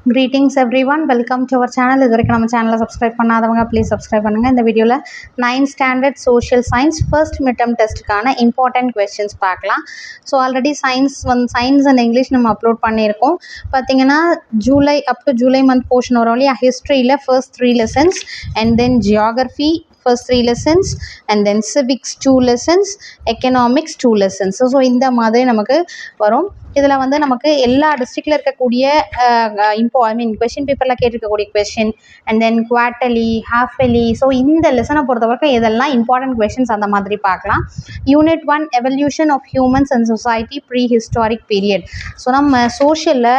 Greetings everyone, welcome to our channel. இதுவரைக்கும் நம்ம சேனலை சப்ஸ்கிரைப் பண்ணாதவங்க ப்ளீஸ் சப்ஸ்கிரைப் பண்ணுங்கள். இந்த வீடியோவில் 9th standard social science first midterm டெஸ்ட்டுக்கான இம்பார்ட்டன்ட் கொஸ்டின்ஸ் பார்க்கலாம். So already science and English நம்ம அப்லோட் பண்ணியிருக்கோம். பார்த்தீங்கன்னா July up to July month portion வரும் இல்லையா, ஹிஸ்ட்ரியில் first 3 lessons and then geography first 3 lessons and then civics 2 lessons, economics 2 lessons. So இந்த மாதிரி நமக்கு வரும். இதில் வந்து நமக்கு எல்லா டிஸ்ட்ரிக்டில் இருக்கக்கூடிய கொஷின் பேப்பரில் கேட்டிருக்கக்கூடிய question and then quarterly, half yearly, so இந்த லெசனை பொறுத்த வரைக்கும் இதெல்லாம் இம்பார்ட்டன்ட் கொஷின்ஸ் அந்த மாதிரி பார்க்கலாம். Unit 1 evolution of humans and society pre historic period. So நம்ம சோஷியலில்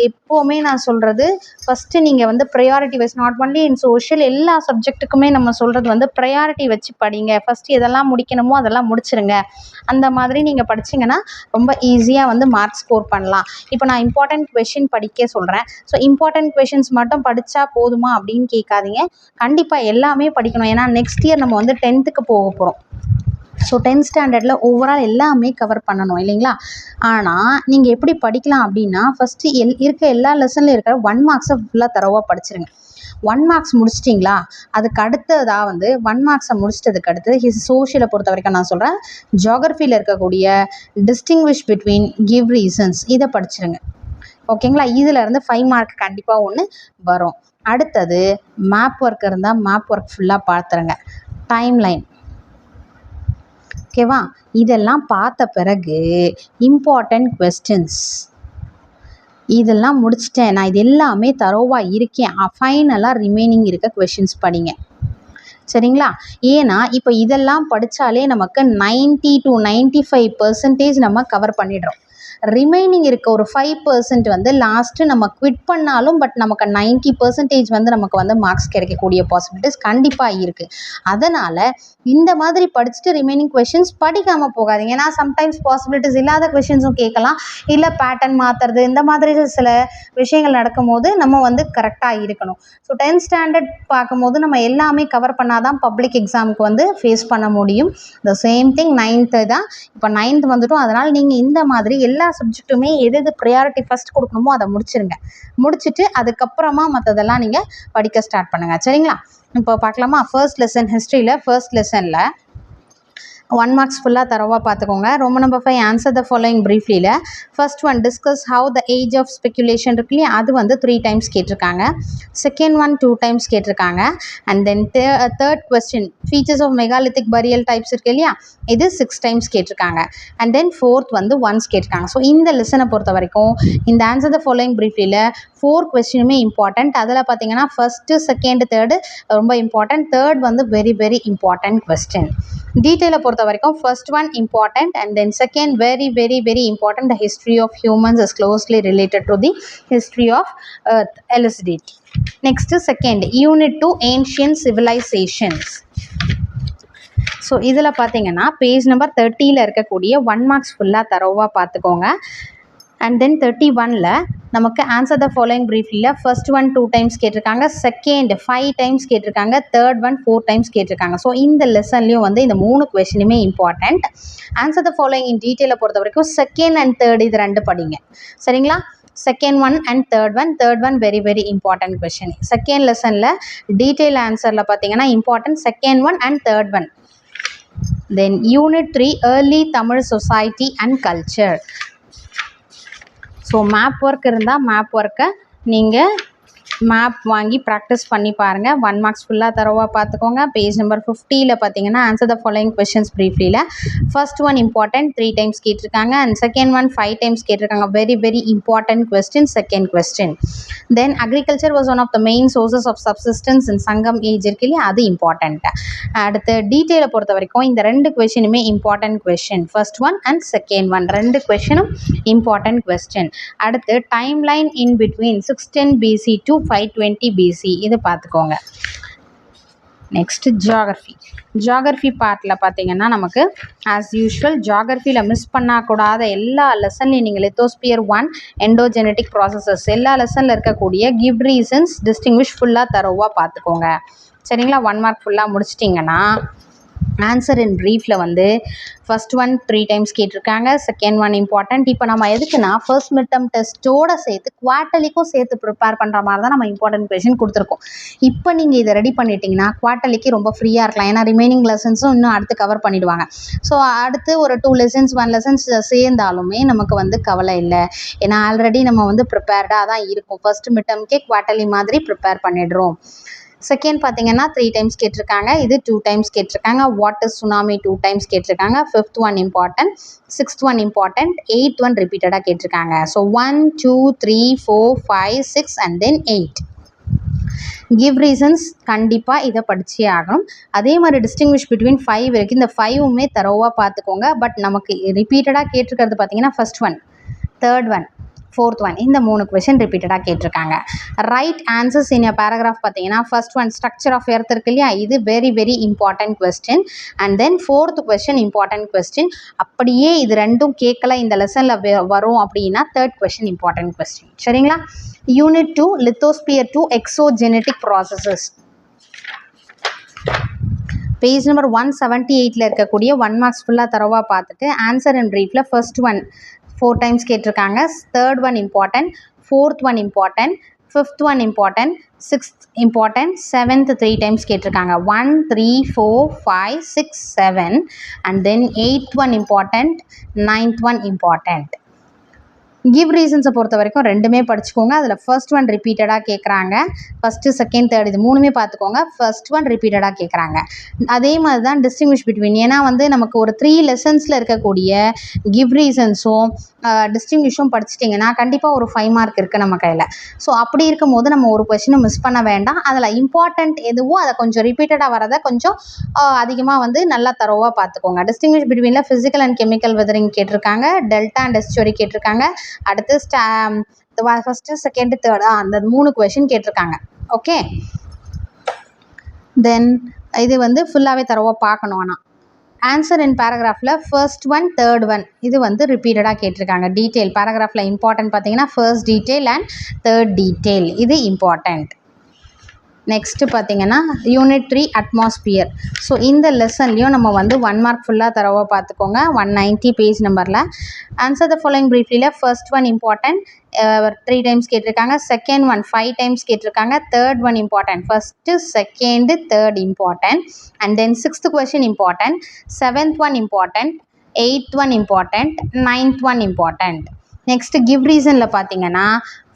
எப்போவுமே நான் சொல்கிறது ஃபஸ்ட்டு நீங்கள் வந்து priority wise, not only in social, எல்லா சப்ஜெக்ட்டுக்குமே நம்ம சொல்கிறது வந்து ப்ரையாரிட்டி வச்சு படிங்க. ஃபஸ்ட்டு எதெல்லாம் முடிக்கணுமோ அதெல்லாம் முடிச்சிருங்க. அந்த மாதிரி நீங்கள் படிச்சிங்கன்னா ரொம்ப ஈஸியாக வந்து மார்க்ஸ் ஸ்கோர் பண்ணலாம். இப்போ நான் இம்பார்ட்டன்ட் கொஷின் படிக்க சொல்கிறேன். ஸோ இம்பார்ட்டன்ட் கொஷின்ஸ் மட்டும் படித்தா போதுமா அப்படின்னு கேட்காதீங்க. கண்டிப்பாக எல்லாமே படிக்கணும். ஏன்னா நெக்ஸ்ட் இயர் நம்ம வந்து 10th போக போகிறோம். ஸோ 10th ஸ்டாண்டர்டில் ஓவரால் எல்லாமே கவர் பண்ணணும் இல்லைங்களா. ஆனால் நீங்கள் எப்படி படிக்கலாம் அப்படின்னா, ஃபஸ்ட்டு இருக்க எல்லா லெசன்லையும் இருக்கிற 1 marks ஃபுல்லாக தரவாக படிச்சிருங்க. 1 marks முடிச்சிட்டிங்களா, அதுக்கு அடுத்ததாக வந்து 1 marks முடிச்சிட்டதுக்கு அடுத்து சோஷியலை பொறுத்த வரைக்கும் நான் சொல்கிறேன், ஜியாகிரஃபியில் இருக்கக்கூடிய டிஸ்டிங்விஷ் பிட்வீன், கிவ் ரீசன்ஸ், இதை படிச்சிருங்க. ஓகேங்களா. இதிலேருந்து 5 mark கண்டிப்பாக ஒன்று வரும். அடுத்தது மேப் ஒர்க் இருந்தால் மேப் ஒர்க் ஃபுல்லாக பார்த்துருங்க. டைம்லைன், ஓகேவா. இதெல்லாம் பார்த்த பிறகு இம்பார்ட்டன்ட் கொஸ்டின்ஸ் இதெல்லாம் முடிச்சிட்டேன், நான் இது எல்லாமே தரோவாக இருக்கேன், ஃபைனலாக ரிமைனிங் இருக்க கொஷின்ஸ் படிங்க. சரிங்களா. ஏன்னா இப்போ இதெல்லாம் படித்தாலே நமக்கு 90 to 95% நம்ம கவர் பண்ணிடுறோம். ரிமைனிங் இருக்க ஒரு 5% வந்து லாஸ்ட்டு நம்ம குவிட் பண்ணாலும் பட் நமக்கு 90% வந்து நமக்கு வந்து மார்க்ஸ் கிடைக்கக்கூடிய பாசிபிலிட்டிஸ் கண்டிப்பாக இருக்குது. அதனால் இந்த மாதிரி படிச்சுட்டு ரிமைனிங் கொஷின்ஸ் படிக்காமல் போகாதீங்க. ஏன்னா சம்டைம்ஸ் பாசிபிலிட்டிஸ் இல்லாத கொஷின்ஸும் கேட்கலாம், இல்லை பேட்டர்ன் மாற்றுறது, இந்த மாதிரி சில விஷயங்கள் நடக்கும்போது நம்ம வந்து கரெக்டாக இருக்கணும். ஸோ 10th ஸ்டாண்டர்ட் பார்க்கும்போது நம்ம எல்லாமே கவர் பண்ணாதான் பப்ளிக் எக்ஸாமுக்கு வந்து ஃபேஸ் பண்ண முடியும். த சேம் திங் 9th தான். இப்போ 9th வந்துட்டோம். அதனால் நீங்கள் இந்த மாதிரி எல்லா சப்ஜெக்ட்டுமே எது ப்ரையாரிட்டி ஃபஸ்ட் கொடுக்கணுமோ அதை முடிச்சிருங்க. முடிச்சுட்டு அதுக்கப்புறமா மற்றதெல்லாம் நீங்கள் படிக்க ஸ்டார்ட் பண்ணுங்கள். சரிங்களா. இப்போ பார்க்கலாமா. ஃபர்ஸ்ட் லெசன் ஹிஸ்ட்ரியில் ஃபர்ஸ்ட் லெசனில் 1 marks ஃபுல்லாக தரவாக பார்த்துக்கோங்க. Roman number 5 answer the following ப்ரீஃப்லியில் first one discuss how the age of speculation இருக்கு இல்லையா, அது வந்து 3 times கேட்டிருக்காங்க. செகண்ட் ஒன் 2 times கேட்டிருக்காங்க. And then third question features of megalithic burial types இருக்கு இல்லையா, இது 6 times கேட்டிருக்காங்க. அண்ட் தென் ஃபோர்த் வந்து ஒன்ஸ் கேட்டிருக்காங்க. ஸோ இந்த லெசனை பொறுத்த வரைக்கும் இந்த ஆன்சர் த ஃபாலோயிங் ப்ரீஃப்லியில் 4 கொஸ்டினுமே இம்பார்ட்டண்ட். அதில் பார்த்தீங்கன்னா ஃபஸ்ட்டு, செகண்ட், தேர்டு ரொம்ப இம்பார்ட்டண்ட். தேர்ட் வந்து வெரி வெரி இம்பார்ட்டண்ட் கொஸ்டின். டீட்டெயிலை பொறுத்த வரைக்கும் first one important and then second very very very important. The history of humans is closely related to the history of earth, elucidate. Next second unit 2 ancient civilisations. So இதில் பார்த்தீங்கன்னா page number 30ல் இருக்கக்கூடிய 1 marks ஃபுல்லாக தரவாக பார்த்துக்கோங்க. And then 31ல் நமக்கு answer the following ப்ரீஃப்லியில் first one 2 times கேட்டிருக்காங்க, செகண்ட் 5 times கேட்டிருக்காங்க, தேர்ட் ஒன் 4 times கேட்டிருக்காங்க. ஸோ இந்த லெசன்லேயும் வந்து இந்த 3 கொஸ்டினுமே important. Answer the following in டீட்டெயிலை பொறுத்த வரைக்கும் செகண்ட் அண்ட் தேர்ட் இது 2 படிங்க. சரிங்களா. Second one and third one very very important question. Second லெசனில் டீட்டெயில் ஆன்சரில் பார்த்தீங்கன்னா important second one and third one. Then unit 3 early Tamil society and culture. So map work இருந்தால் மேப் ஒர்க்கை நீங்கள் மேப் வாங்கி ப்ராக்டிஸ் பண்ணி பாருங்கள். 1 marks ஃபுல்லாக தரவாக பார்த்துக்கோங்க. பேஜ் நம்பர் 50ல் பார்த்தீங்கன்னா ஆன்சர் த ஃபாலோயிங் கொஷின்ஸ் ப்ரீஃப்லியில் ஃபர்ஸ்ட் ஒன் இம்பார்ட்டன்ட் 3 times கேட்டிருக்காங்க அண்ட் செகண்ட் ஒன் 5 times கேட்டிருக்காங்க. Very very important question. Second question then agriculture was one of the main sources of subsistence in Sangam age இருக்கு இல்லையா, அது important. அடுத்து டீட்டெயிலை பொறுத்த வரைக்கும் இந்த 2 கொஷினுமே important question. First one and second one 2 கொஷினும் இம்பார்ட்டன்ட் கொஸ்டின். அடுத்து time line in between 610 BC to 520 BC இது பார்த்துக்கோங்க. நெக்ஸ்ட் ஜியாகிரஃபி பார்ட்டில் பார்த்தீங்கன்னா நமக்கு ஆஸ் யூஷுவல் ஜியாகிரஃபியில் மிஸ் பண்ணக்கூடாத எல்லா லெசன்லையும் நீங்கள் லித்தோஸ்பியர் 1 எண்டோஜெனட்டிக் ப்ராசஸஸ் எல்லா லெசனில் இருக்கக்கூடிய கிவ் ரீசன்ஸ் டிஸ்டிங்விஷ் ஃபுல்லாக தரோவாக பார்த்துக்கோங்க. சரிங்களா. 1 mark ஃபுல்லாக முடிச்சிட்டிங்கன்னா ஆன்சர் இன் ப்ரீஃபில் வந்து ஃபர்ஸ்ட் ஒன் 3 டைம்ஸ் கேட்டிருக்காங்க, செகண்ட் ஒன் இம்பார்ட்டன்ட். இப்போ நம்ம எதுக்குன்னா ஃபர்ஸ்ட் மிட் டேர்ம் டெஸ்ட்டோட சேர்த்து குவார்ட்டர்லிக்கும் சேர்த்து ப்ரிப்பேர் பண்ணுற மாதிரி தான் நம்ம இம்பார்ட்டன்ட் கொஷின் கொடுத்துருக்கோம். இப்போ நீங்கள் இதை ரெடி பண்ணிட்டீங்கன்னா குவார்ட்டர்லிக்கு ரொம்ப ஃப்ரீயாக இருக்கலாம். ஏன்னா ரிமைனிங் லெசன்ஸும் இன்னும் அடுத்து கவர் பண்ணிவிடுவாங்க. ஸோ அடுத்து ஒரு 2 லெசன்ஸ் 1 லெசன்ஸ் சேர்ந்தாலுமே நமக்கு வந்து கவலை இல்லை. ஏன்னா ஆல்ரெடி நம்ம வந்து ப்ரிப்பேர்டாக தான் இருக்கும். ஃபர்ஸ்ட் மிட் டேர்ம்க்கே குவார்ட்டர்லி மாதிரி ப்ரிப்பேர் பண்ணிடுறோம். செகண்ட் பார்த்தீங்கன்னா 3 டைம்ஸ் கேட்டிருக்காங்க, இது 2 டைம்ஸ் கேட்டிருக்காங்க. வாட் இஸ் சுனாமி 2 டைம்ஸ் கேட்டிருக்காங்க. 5th one important, 6th one important, 8th one ரிப்பீட்டடாக கேட்டிருக்காங்க. So 1 2 3 4 5 6 and then 8. Give reasons கண்டிப்பாக இதை படிச்சே ஆகணும். அதே மாதிரி டிஸ்டிங்விஷ் பிட்வீன் 5 இருக்குது. இந்த 5மே தரோவாக பார்த்துக்கோங்க. பட் நமக்கு ரிப்பீட்டடாக கேட்டிருக்கிறது பார்த்தீங்கன்னா first one, third one, 4th one, இந்த 3 கொஷின் ரிப்பீட்டடாக கேட்டிருக்காங்க. ரைட் ஆன்சர்ஸ் இன் பேராகிராஃப் பார்த்தீங்கன்னா first one structure of earth இருக்கு இல்லையா, இது very very important question. And then 4th question important question. அப்படியே இது ரெண்டும் கேட்கல இந்த லெசனில் வரும் அப்படின்னா 3rd கொஸ்டின் இம்பார்ட்டன்ட் கொஸ்டின். சரிங்களா? Unit 2 lithosphere 2 exogenetic processes, page number 178 இருக்கக்கூடிய 1 மார்க்ஸ் ஃபுல்லாக தரவாக பார்த்துட்டு ஆன்சர் இன் ப்ரீஃபில் ஃபர்ஸ்ட் ஒன் 4 டைம்ஸ் கேட்டிருக்காங்க, third one important, 4th one important, 5th one important, 6th important, 7th 3 times கேட்டிருக்காங்க. 1 3 4 5 6 7 and then 8th one important, 9th one important. Give ரீசன்ஸை பொறுத்த வரைக்கும் ரெண்டுமே படிச்சுக்கோங்க. அதில் ஃபர்ஸ்ட் ஒன் ரிப்பீட்டடாக கேட்குறாங்க, ஃபஸ்ட்டு செகண்ட் தேர்ட் இது 3மே பார்த்துக்கோங்க. ஃபர்ஸ்ட் ஒன் ரிப்பீட்டடாக கேட்குறாங்க. அதே மாதிரி தான் டிஸ்டிங்விஷ் பிட்வீன், ஏன்னா வந்து நமக்கு ஒரு 3 லெசன்ஸில் இருக்கக்கூடிய கிவ் ரீசன்ஸும் டிஸ்டிங்விஷும் படிச்சிட்டிங்கன்னா கண்டிப்பாக ஒரு 5 மார்க் இருக்குது நம்ம கையில். ஸோ அப்படி இருக்கும் போது நம்ம ஒரு கொஷினை மிஸ் பண்ண வேண்டாம். அதில் இம்பார்ட்டன்ட் எதுவோ அதை கொஞ்சம் ரிப்பீட்டடாக வரதை கொஞ்சம் அதிகமாக வந்து நல்லா தரோவாக பார்த்துக்கோங்க. டிஸ்டிங்விஷ் பிட்வீனில் ஃபிசிக்கல் அண்ட் கெமிக்கல் வெதரிங் கேட்டிருக்காங்க, டெல்டா அண்ட் எஸ்டோரி கேட்டிருக்காங்க. அடுத்து ஃபர்ஸ்ட் செகண்ட் தேர்ட் அந்த 3 கொஷின் கேட்டிருக்காங்க. ஓகே, தென் இது வந்து ஃபுல்லாகவே தரவா பார்க்கணும். ஆனால் ஆன்சர் இன் பேராகிராஃபில் ஃபர்ஸ்ட் ஒன் தேர்ட் ஒன் இது வந்து ரிப்பீட்டடாக கேட்டிருக்காங்க. டீட்டெயில் பேராகிராஃபில் இம்பார்ட்டன்ட் பார்த்தீங்கன்னா first detail and third detail இது இம்பார்ட்டன்ட். நெக்ஸ்ட்டு பார்த்தீங்கன்னா யூனிட் 3 அட்மாஸ்பியர். ஸோ இந்த லெசன்லேயும் நம்ம வந்து 1 மார்க் ஃபுல்லாக தரவாக பார்த்துக்கோங்க. 190 பேஜ் நம்பரில் ஆன்சர் த ஃபாலோயிங் ப்ரீஃப்லியில் ஃபர்ஸ்ட் ஒன் இம்பார்ட்டன்ட் 3 டைம்ஸ் கேட்டிருக்காங்க, செகண்ட் ஒன் 5 டைம்ஸ் கேட்டிருக்காங்க, third one important, first second third important and then 6th question important, 7th one important, 8th one important, 9th one important. Next give ரீசனில் பார்த்தீங்கன்னா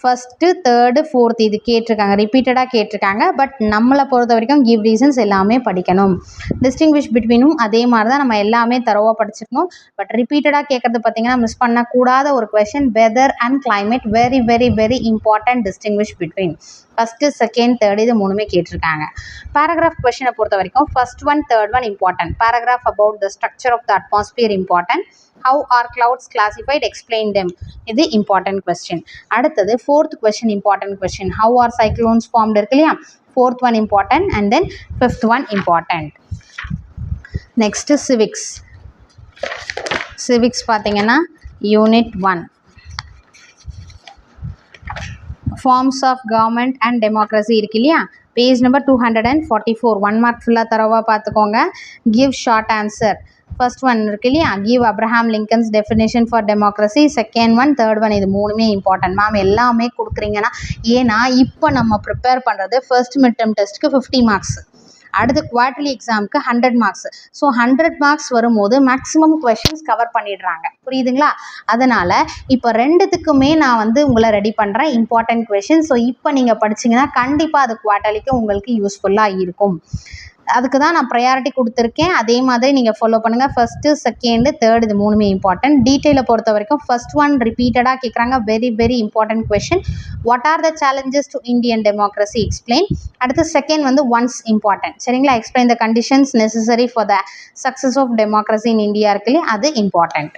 first third fourth இது கேட்டிருக்காங்க, ரிப்பீட்டடாக கேட்டிருக்காங்க. But நம்மளை பொறுத்த வரைக்கும் கிவ் ரீசன்ஸ் எல்லாமே படிக்கணும். டிஸ்டிங்விஷ் பிட்வீனும் அதே மாதிரி தான் நம்ம எல்லாமே தரோவாக படிச்சிருக்கணும். பட் ரிப்பீட்டடாக கேட்குறது பார்த்தீங்கன்னா மிஸ் பண்ணக்கூடாத ஒரு question weather and climate, very very very important. Distinguish between first second third இது 3மே கேட்டிருக்காங்க. பேராகிராஃப் கொஷினை பொறுத்த வரைக்கும் first one third one important. Paragraph about the structure of the atmosphere important. How are clouds classified? Explain them. இது important question. அடுத்தது 4th question important question. How are cyclones formed இருக்கு இல்லையா, 4th one important and then 5th one important. Next civics. Civics பார்த்தீங்கன்னா unit 1 forms of government and democracy இருக்கு இல்லையா, page number 244 1 mark ஃபுல்லாக தரவாக பார்த்துக்கோங்க. give short answer. First one இருக்கு இல்லையா, give Abraham Lincoln's definition for democracy, second one third one இது 3மே இம்பார்ட்டன்ட். மேம் எல்லாமே கொடுக்குறீங்கன்னா, ஏன்னா இப்போ நம்ம ப்ரிப்பேர் பண்ணுறது ஃபர்ஸ்ட் மிட் டேர்ம் டெஸ்ட்டுக்கு 50 மார்க்ஸ், அடுத்து குவார்ட்டர்லி எக்ஸாமுக்கு 100 மார்க்ஸ். ஸோ 100 மார்க்ஸ் வரும்போது மேக்ஸிமம் கொஷின்ஸ் கவர் பண்ணிடுறாங்க, புரியுதுங்களா? அதனால் இப்போ ரெண்டுத்துக்குமே நான் வந்து உங்களை ரெடி பண்ணுறேன் இம்பார்ட்டன்ட் கொஷின். ஸோ இப்போ நீங்கள் படிச்சிங்கன்னா கண்டிப்பாக அது குவார்ட்டர்லிக்கு உங்களுக்கு யூஸ்ஃபுல்லாக இருக்கும். அதுக்கு தான் நான் ப்ரையாரிட்டி கொடுத்துருக்கேன். அதே மாதிரி நீங்கள் ஃபாலோ பண்ணுங்கள். ஃபஸ்ட்டு செகண்டு தேர்ட் இது 3மே இம்பார்ட்டன்ட். டீட்டெயிலை பொறுத்த வரைக்கும் ஃபர்ஸ்ட் ஒன் ரிப்பீட்டடாக கேட்குறாங்க, very very important question. What are the challenges to Indian democracy explain. அடுத்து செகண்ட் வந்து ஒன்ஸ் இம்பார்ட்டன்ட், சரிங்களா? Explain the conditions necessary for the success of democracy in India இருக்குல்லையே, அது இம்பார்ட்டன்ட்.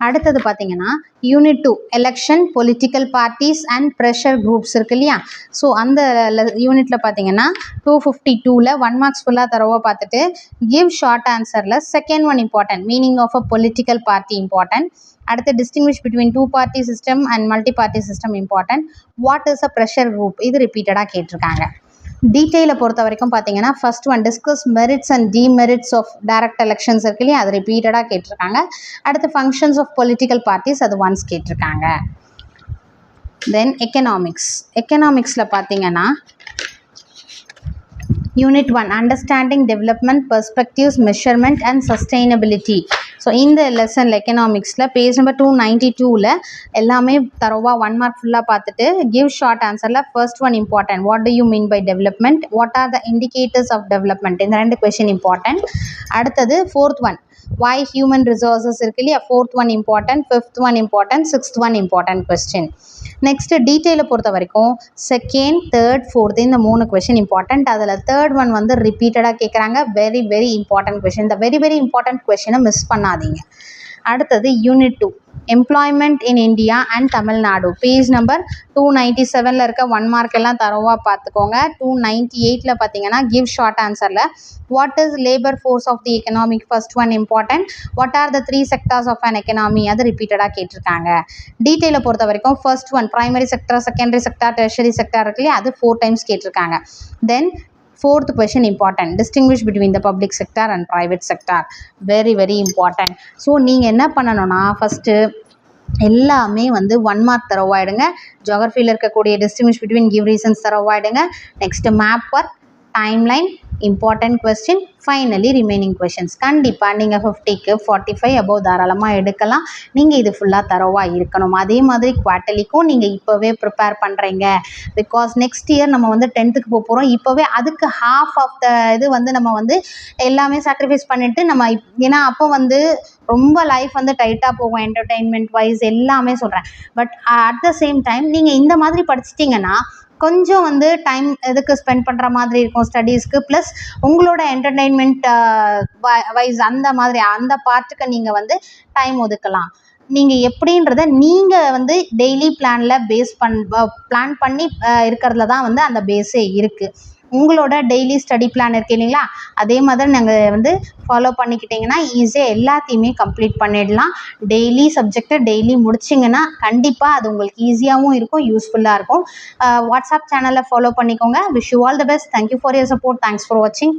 அடுத்தது பார்த்தீங்கன்னா unit 2 election political parties and pressure groups இருக்கு இல்லையா. So அந்த யூனிட்டில் பார்த்தீங்கன்னா 252ல் 1 மார்க்ஸ் ஃபுல்லாக தரவாக பார்த்துட்டு கிவ் ஷார்ட் ஆன்சரில் second one important, meaning of a political party important. அடுத்து distinguish between 2 party system and multi party system important. What is a pressure group இது ரிப்பீட்டடாக கேட்டிருக்காங்க. டீட்டெயிலை பொறுத்த வரைக்கும் பார்த்தீங்கன்னா first one discuss merits and demerits of direct elections இருக்கு இல்லையா, அது ரிப்பீட்டடாக கேட்டிருக்காங்க. அடுத்து ஃபங்க்ஷன்ஸ் ஆஃப் பொலிட்டிக்கல் பார்ட்டிஸ் அது ஒன்ஸ் கேட்டிருக்காங்க. தென் எக்கனாமிக்ஸில் பார்த்தீங்கன்னா unit 1 understanding development perspectives measurement and sustainability. So இந்த லெசனில் எக்கனாமிக்ஸில் பேஜ் நம்பர் 292ல் எல்லாமே தரோவாக 1 மார்க் ஃபுல்லாக பார்த்துட்டு கிவ் ஷார்ட் ஆன்சரில் first one important, what do you mean by development, what are the indicators of development, இந்த 2 கொஷின் இம்பார்ட்டன்ட். அடுத்தது fourth one why human resources இருக்கு இல்லையா, fourth one important, fifth one important, sixth one important question. Next டீட்டெயிலை பொறுத்த வரைக்கும் second, third, fourth இந்த 3 question important. அதில் third one வந்து ரிப்பீட்டடாக கேட்குறாங்க. Very very important question. இந்த வெரி வெரி இம்பார்ட்டன்ட் கொஷினை மிஸ் பண்ணாதீங்க. அடுத்தது unit 2 employment in India and Tamil Nadu, page number 297ல் இருக்க 1 மார்க் எல்லாம் தரோவாக பார்த்துக்கோங்க. 298ல் பார்த்தீங்கன்னா கிவ் ஷார்ட் ஆன்சரில் what is labour force of the economic, first one important, what are the 3 sectors of an economy, அது ரிப்பீட்டடாக கேட்டிருக்காங்க. டீட்டெயிலை பொறுத்த வரைக்கும் first one primary sector, secondary sector, tertiary sector இருக்கு இல்லையா, அது 4 டைம்ஸ் கேட்டிருக்காங்க. Then fourth question important, distinguish between the public sector and private sector, very very important. So நீங்கள் என்ன பண்ணணும்னா ஃபஸ்ட்டு எல்லாமே வந்து 1 மார்க் தரவாயிடுங்க. ஜியோகிரஃபியில் இருக்கக்கூடிய டிஸ்டிங்விஷ் பிட்வீன் கிவ் ரீசன்ஸ் தரவாயிடுங்க. Next map work, timeline, important question, finally remaining questions. கண்டிப்பாக நீங்கள் 50க்கு 45 அபோவ் தாராளமாக எடுக்கலாம். நீங்கள் இது ஃபுல்லாக தரோவாக இருக்கணும். அதே மாதிரி குவார்ட்டர்லிக்கும் நீங்கள் இப்போவே ப்ரிப்பேர் பண்ணுறீங்க. பிகாஸ் நெக்ஸ்ட் இயர் நம்ம வந்து 10th போகிறோம். இப்போவே அதுக்கு ஹாஃப் ஆஃப் த இது வந்து நம்ம வந்து எல்லாமே சாக்ரிஃபைஸ் பண்ணிவிட்டு நம்ம ஏன்னா அப்போ வந்து ரொம்ப லைஃப் வந்து டைட்டாக போகும், என்டர்டெயின்மெண்ட் வைஸ் எல்லாமே சொல்கிறேன். But at the same time நீங்கள் இந்த மாதிரி படிச்சிட்டிங்கன்னா கொஞ்சம் வந்து டைம் எதுக்கு ஸ்பெண்ட் பண்ணுற மாதிரி இருக்கும் ஸ்டடீஸ்க்கு, ப்ளஸ் உங்களோட என்டர்டெயின்மெண்ட் வைஸ் அந்த மாதிரி அந்த பார்ட்டுக்கு நீங்கள் வந்து டைம் ஒதுக்கலாம். நீங்கள் எப்படின்றத நீங்கள் வந்து டெய்லி பிளான் பண்ணி இருக்கிறதுல தான் வந்து அந்த பேஸே இருக்குது. உங்களோட டெய்லி ஸ்டடி பிளான் இருக்குது இல்லைங்களா, அதே மாதிரி நாங்கள் வந்து ஃபாலோ பண்ணிக்கிட்டிங்கன்னா ஈஸியாக எல்லாத்தையுமே கம்ப்ளீட் பண்ணிடலாம். டெய்லி சப்ஜெக்டை டெய்லி முடிச்சிங்கன்னா கண்டிப்பாக அது உங்களுக்கு ஈஸியாகவும் இருக்கும், யூஸ்ஃபுல்லாக இருக்கும். வாட்ஸ்அப் சேனலை ஃபாலோ பண்ணிக்கோங்க. Wish you all the best. Thank you for your support. Thanks for வாட்சிங்.